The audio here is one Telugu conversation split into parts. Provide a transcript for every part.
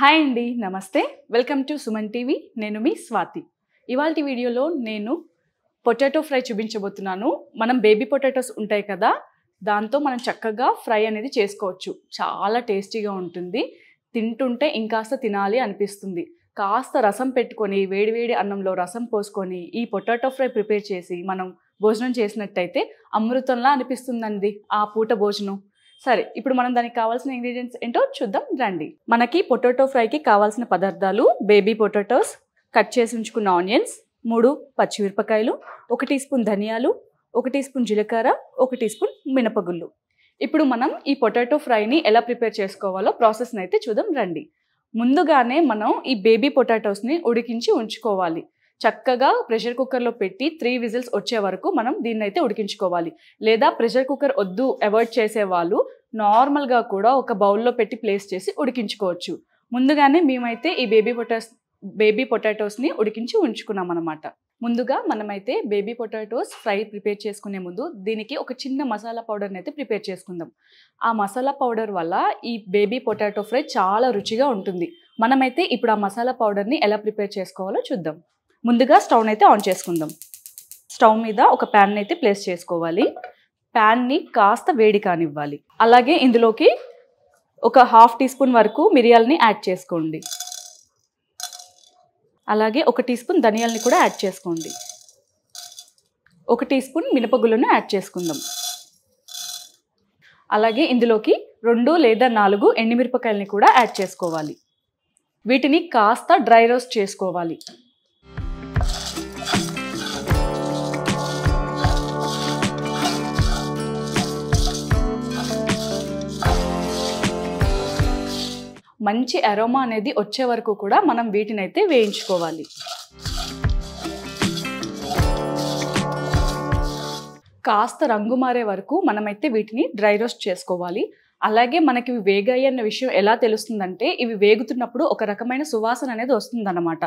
హాయ్ అండి, నమస్తే. Welcome to Suman TV. నేను మీ స్వాతి. ఇవాల్టి వీడియోలో నేను పొటాటో ఫ్రై చూపించబోతున్నాను. మనం బేబీ పొటాటోస్ ఉంటాయి కదా, దాంతో మనం చక్కగా ఫ్రై అనేది చేసుకోవచ్చు. చాలా టేస్టీగా ఉంటుంది. తింటుంటే ఇంకాస్త తినాలి అనిపిస్తుంది. కాస్త రసం పెట్టుకొని వేడివేడి అన్నంలో రసం పోసుకొని ఈ పొటాటో ఫ్రై ప్రిపేర్ చేసి మనం భోజనం చేసినట్టయితే అమృతంలా అనిపిస్తుందండి ఆ పూట భోజనం. సరే, ఇప్పుడు మనం దానికి కావాల్సిన ఇంగ్రీడియంట్స్ ఏంటో చూద్దాం రండి. మనకి పొటాటో ఫ్రైకి కావాల్సిన పదార్థాలు: బేబీ పొటాటోస్, కట్ చేసి ఉంచుకున్న ఆనియన్స్, 3 పచ్చిమిరపకాయలు, 1 టీ స్పూన్ ధనియాలు, 1 టీ స్పూన్ జీలకర్ర, 1 టీ స్పూన్ మినపగుళ్ళు. ఇప్పుడు మనం ఈ పొటాటో ఫ్రైని ఎలా ప్రిపేర్ చేసుకోవాలో ప్రాసెస్ని అయితే చూద్దాం రండి. ముందుగానే మనం ఈ బేబీ పొటాటోస్ని ఉడికించి ఉంచుకోవాలి. చక్కగా ప్రెషర్ కుక్కర్లో పెట్టి 3 విజిల్స్ వచ్చే వరకు మనం దీన్ని అయితే ఉడికించుకోవాలి. లేదా ప్రెషర్ కుక్కర్ వద్దు అవాయిడ్ చేసేవాళ్ళు నార్మల్గా కూడా ఒక బౌల్లో పెట్టి ప్లేస్ చేసి ఉడికించుకోవచ్చు. ముందుగానే మేమైతే ఈ బేబీ పొటాటోస్ని ఉడికించి ఉంచుకున్నాం అన్నమాట. ముందుగా మనమైతే బేబీ పొటాటోస్ ఫ్రై ప్రిపేర్ చేసుకునే ముందు దీనికి ఒక చిన్న మసాలా పౌడర్ని అయితే ప్రిపేర్ చేసుకుందాం. ఆ మసాలా పౌడర్ వల్ల ఈ బేబీ పొటాటో ఫ్రై చాలా రుచిగా ఉంటుంది. మనమైతే ఇప్పుడు ఆ మసాలా పౌడర్ని ఎలా ప్రిపేర్ చేసుకోవాలో చూద్దాం. ముందుగా స్టవ్ని అయితే ఆన్ చేసుకుందాం. స్టవ్ మీద ఒక ప్యాన్ అయితే ప్లేస్ చేసుకోవాలి. ప్యాన్ని కాస్త వేడి కానివ్వాలి. అలాగే ఇందులోకి ఒక 1/2 టీ స్పూన్ వరకు మిరియాలని యాడ్ చేసుకోండి. అలాగే 1 టీ స్పూన్ ధనియాలని కూడా యాడ్ చేసుకోండి. 1 టీ స్పూన్ మినపగుళ్ళను యాడ్ చేసుకుందాం. అలాగే ఇందులోకి 2 లేదా 4 ఎండుమిరపకాయలని కూడా యాడ్ చేసుకోవాలి. వీటిని కాస్త డ్రై రోస్ట్ చేసుకోవాలి. మంచి అరోమా అనేది వచ్చే వరకు కూడా మనం వీటిని అయితే వేయించుకోవాలి. కాస్త రంగు మారే వరకు మనమైతే వీటిని డ్రై రోస్ట్ చేసుకోవాలి. అలాగే మనకి ఇవి వేగాయి అన్న విషయం ఎలా తెలుస్తుందంటే, ఇవి వేగుతున్నప్పుడు ఒక రకమైన సువాసన అనేది వస్తుందన్నమాట.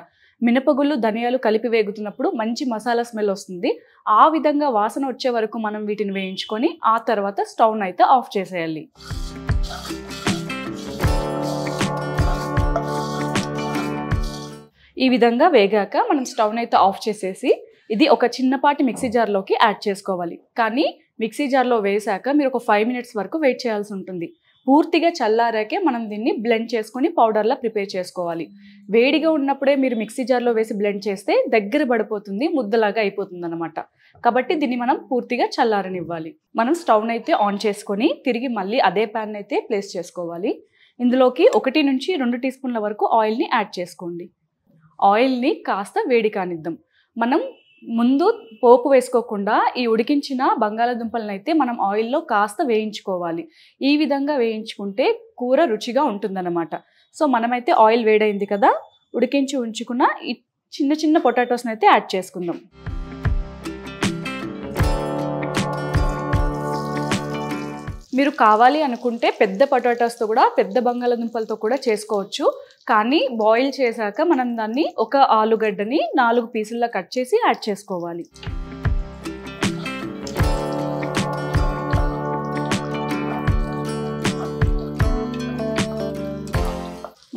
మినపగుళ్ళు ధనియాలు కలిపి వేగుతున్నప్పుడు మంచి మసాలా స్మెల్ వస్తుంది. ఆ విధంగా వాసన వచ్చే వరకు మనం వీటిని వేయించుకొని ఆ తర్వాత స్టవ్ని అయితే ఆఫ్ చేసేయాలి. ఈ విధంగా వేగాక మనం స్టవ్ని అయితే ఆఫ్ చేసేసి ఇది ఒక చిన్నపాటి మిక్సీ జార్లోకి యాడ్ చేసుకోవాలి. కానీ మిక్సీ జార్లో వేసాక మీరు ఒక 5 మినిట్స్ వరకు వెయిట్ చేయాల్సి ఉంటుంది. పూర్తిగా చల్లారాకే మనం దీన్ని బ్లెండ్ చేసుకొని పౌడర్లా ప్రిపేర్ చేసుకోవాలి. వేడిగా ఉన్నప్పుడే మీరు మిక్సీ జార్లో వేసి బ్లెండ్ చేస్తే దగ్గర పడిపోతుంది, ముద్దలాగా అయిపోతుంది అనమాట. కాబట్టి దీన్ని మనం పూర్తిగా చల్లారనివ్వాలి. మనం స్టవ్ని అయితే ఆన్ చేసుకొని తిరిగి మళ్ళీ అదే ప్యాన్ అయితే ప్లేస్ చేసుకోవాలి. ఇందులోకి 1 నుంచి 2 టీ స్పూన్ల వరకు ఆయిల్ని యాడ్ చేసుకోండి. ఆయిల్ని కాస్త వేడి కానిద్దాం. మనం ముందు పోపు వేసుకోకుండా ఈ ఉడికించిన బంగాళాదుంపలను అయితే మనం ఆయిల్లో కాస్త వేయించుకోవాలి. ఈ విధంగా వేయించుకుంటే కూర రుచిగా ఉంటుందన్నమాట. సో మనమైతే ఆయిల్ వేడైంది కదా, ఉడికించి ఉంచుకున్న ఈ చిన్న చిన్న పొటాటోస్ని అయితే యాడ్ చేసుకుందాం. మీరు కావాలి అనుకుంటే పెద్ద పొటాటోస్తో కూడా, పెద్ద బంగాళాదుంపలతో కూడా చేసుకోవచ్చు. కానీ బాయిల్ చేశాక మనం దాన్ని ఒక ఆలుగడ్డని 4 పీసుల్లో కట్ చేసి యాడ్ చేసుకోవాలి.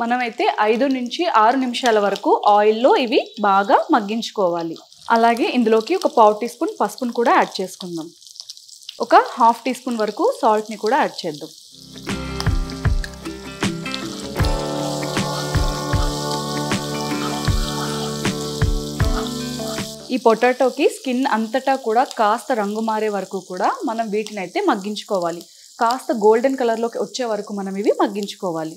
మనమైతే 5 నుంచి 6 నిమిషాల వరకు ఆయిల్లో ఇవి బాగా మగ్గించుకోవాలి. అలాగే ఇందులోకి ఒక 1/2 టీ స్పూన్ పసుపును కూడా యాడ్ చేసుకుందాం. ఒక 1/2 టీ స్పూన్ వరకు సాల్ట్ని కూడా యాడ్ చేద్దాం. ఈ పొటాటోకి స్కిన్ అంతటా కూడా కాస్త రంగు మారే వరకు కూడా మనం వీటిని అయితే మగ్గించుకోవాలి. కాస్త గోల్డెన్ కలర్లోకి వచ్చే వరకు మనం ఇవి మగ్గించుకోవాలి.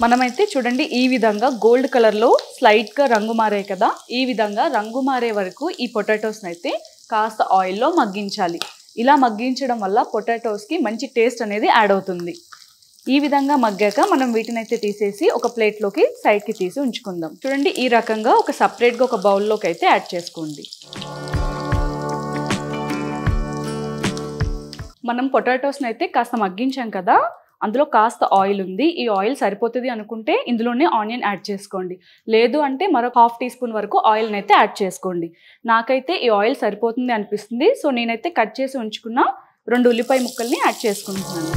మనమైతే చూడండి, ఈ విధంగా గోల్డ్ కలర్లో స్లైట్గా రంగు మారే కదా, ఈ విధంగా రంగు మారే వరకు ఈ పొటాటోస్ని అయితే కాస్త ఆయిల్లో మగ్గించాలి. ఇలా మగ్గించడం వల్ల పొటాటోస్కి మంచి టేస్ట్ అనేది యాడ్ అవుతుంది. ఈ విధంగా మగ్గాక మనం వీటిని అయితే తీసేసి ఒక ప్లేట్లోకి సైడ్కి తీసి ఉంచుకుందాం. చూడండి, ఈ రకంగా ఒక సపరేట్గా ఒక బౌల్లోకి అయితే యాడ్ చేసుకోండి. మనం పొటాటోస్ని అయితే కాస్త మగ్గించాం కదా, అందులో కాస్త ఆయిల్ ఉంది. ఈ ఆయిల్ సరిపోతుంది అనుకుంటే ఇందులోనే ఆనియన్ యాడ్ చేసుకోండి. లేదు అంటే మరొక 1/2 టీ స్పూన్ వరకు ఆయిల్ని అయితే యాడ్ చేసుకోండి. నాకైతే ఈ ఆయిల్ సరిపోతుంది అనిపిస్తుంది. సో నేనైతే కట్ చేసి ఉంచుకున్న 2 ఉల్లిపాయ ముక్కల్ని యాడ్ చేసుకుంటున్నాను.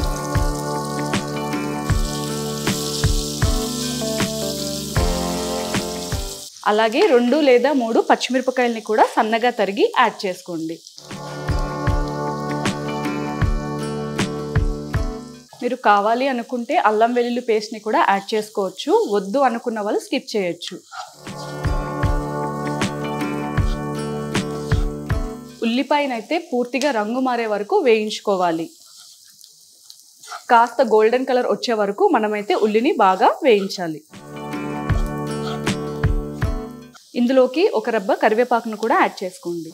అలాగే 2 లేదా 3 పచ్చిమిరపకాయల్ని కూడా సన్నగా తరిగి యాడ్ చేసుకోండి. మీరు కావాలి అనుకుంటే అల్లం వెల్లుల్లి పేస్ట్ని కూడా యాడ్ చేసుకోవచ్చు. వద్దు అనుకున్న వాళ్ళు స్కిప్ చేయొచ్చు. ఉల్లిపాయనైతే పూర్తిగా రంగు మారే వరకు వేయించుకోవాలి. కాస్త గోల్డెన్ కలర్ వచ్చే వరకు మనమైతే ఉల్లిని బాగా వేయించాలి. ఇందులోకి ఒక రెబ్బ కరివేపాకును కూడా యాడ్ చేసుకోండి.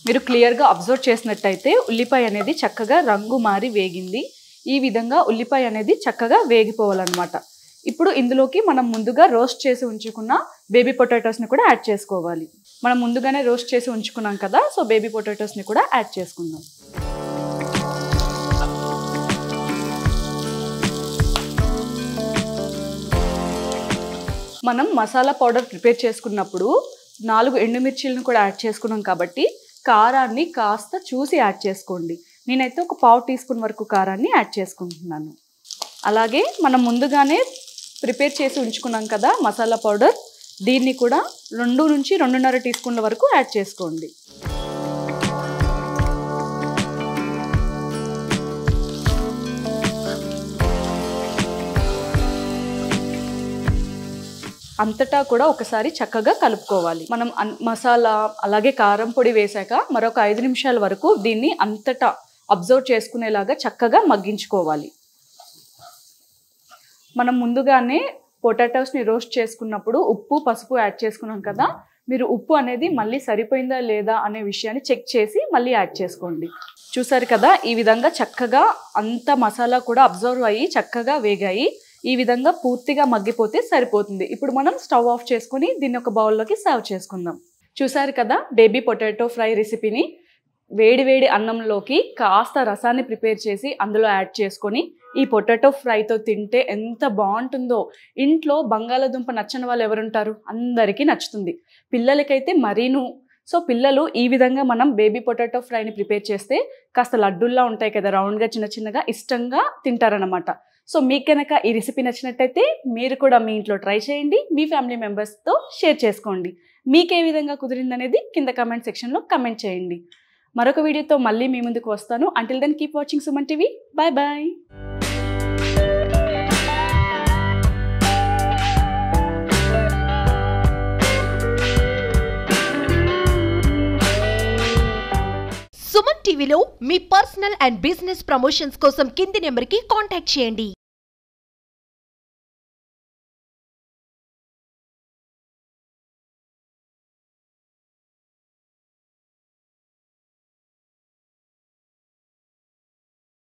మీరు క్లియర్గా అబ్జర్వ్ చేసినట్టయితే ఉల్లిపాయ అనేది చక్కగా రంగు మారి వేగింది. ఈ విధంగా ఉల్లిపాయ అనేది చక్కగా వేగిపోవాలన్నమాట. ఇప్పుడు ఇందులోకి మనం ముందుగా రోస్ట్ చేసి ఉంచుకున్న బేబీ పొటాటోస్ని కూడా యాడ్ చేసుకోవాలి. మనం ముందుగానే రోస్ట్ చేసి ఉంచుకున్నాం కదా, సో బేబీ పొటాటోస్ని కూడా యాడ్ చేసుకుందాం. మనం మసాలా పౌడర్ ప్రిపేర్ చేసుకున్నప్పుడు 4 ఎండుమిర్చీలను కూడా యాడ్ చేసుకున్నాం కాబట్టి కారాన్ని కాస్త చూసి యాడ్ చేసుకోండి. నేనైతే ఒక 1/2 టీ స్పూన్ వరకు కారాన్ని యాడ్ చేసుకుంటున్నాను. అలాగే మనం ముందుగానే ప్రిపేర్ చేసి ఉంచుకున్నాం కదా మసాలా పౌడర్, దీన్ని కూడా 2 నుంచి 2.5 టీ స్పూన్ల వరకు యాడ్ చేసుకోండి. అంతటా కూడా ఒకసారి చక్కగా కలుపుకోవాలి. మనం మసాలా అలాగే కారం పొడి వేసాక మరొక 5 నిమిషాల వరకు దీన్ని అంతటా అబ్జర్వ్ చేసుకునేలాగా చక్కగా మగ్గించుకోవాలి. మనం ముందుగానే పొటాటోస్ని రోస్ట్ చేసుకున్నప్పుడు ఉప్పు పసుపు యాడ్ చేసుకున్నాం కదా, మీరు ఉప్పు అనేది మళ్ళీ సరిపోయిందా లేదా అనే విషయాన్ని చెక్ చేసి మళ్ళీ యాడ్ చేసుకోండి. చూసారు కదా, ఈ విధంగా చక్కగా అంత మసాలా కూడా అబ్జర్వ్ అయ్యి చక్కగా వేగాయి. ఈ విధంగా పూర్తిగా మగ్గిపోతే సరిపోతుంది. ఇప్పుడు మనం స్టవ్ ఆఫ్ చేసుకొని దీన్ని ఒక బౌల్లోకి సర్వ్ చేసుకుందాం. చూసారు కదా బేబీ పొటాటో ఫ్రై రెసిపీని. వేడి వేడి అన్నంలోకి కాస్త రసాన్ని ప్రిపేర్ చేసి అందులో యాడ్ చేసుకొని ఈ పొటాటో ఫ్రైతో తింటే ఎంత బాగుంటుందో. ఇంట్లో బంగాళాదుంప నచ్చని వాళ్ళు ఎవరుంటారు? అందరికీ నచ్చుతుంది, పిల్లలకైతే మరీను. సో పిల్లలు ఈ విధంగా మనం బేబీ పొటాటో ఫ్రైని ప్రిపేర్ చేస్తే కాస్త లడ్డూల్లా ఉంటాయి కదా, రౌండ్గా చిన్న చిన్నగా ఇష్టంగా తింటారనమాట. సో మీకు కనుక ఈ రెసిపీ నచ్చినట్టయితే మీరు కూడా మీ ఇంట్లో ట్రై చేయండి, మీ ఫ్యామిలీ మెంబర్స్తో షేర్ చేసుకోండి. మీకు ఏ విధంగా కుదిరిందనేది కింద కామెంట్ సెక్షన్లో కామెంట్ చేయండి. మరొక వీడియోతో మళ్ళీ మీ ముందుకు వస్తాను. Until then keep watching Suman TV. Bye bye. Suman టీవీలో మీ పర్సనల్ అండ్ బిజినెస్ ప్రమోషన్స్ కోసం కింది నెంబర్కి కాంటాక్ట్ చేయండి.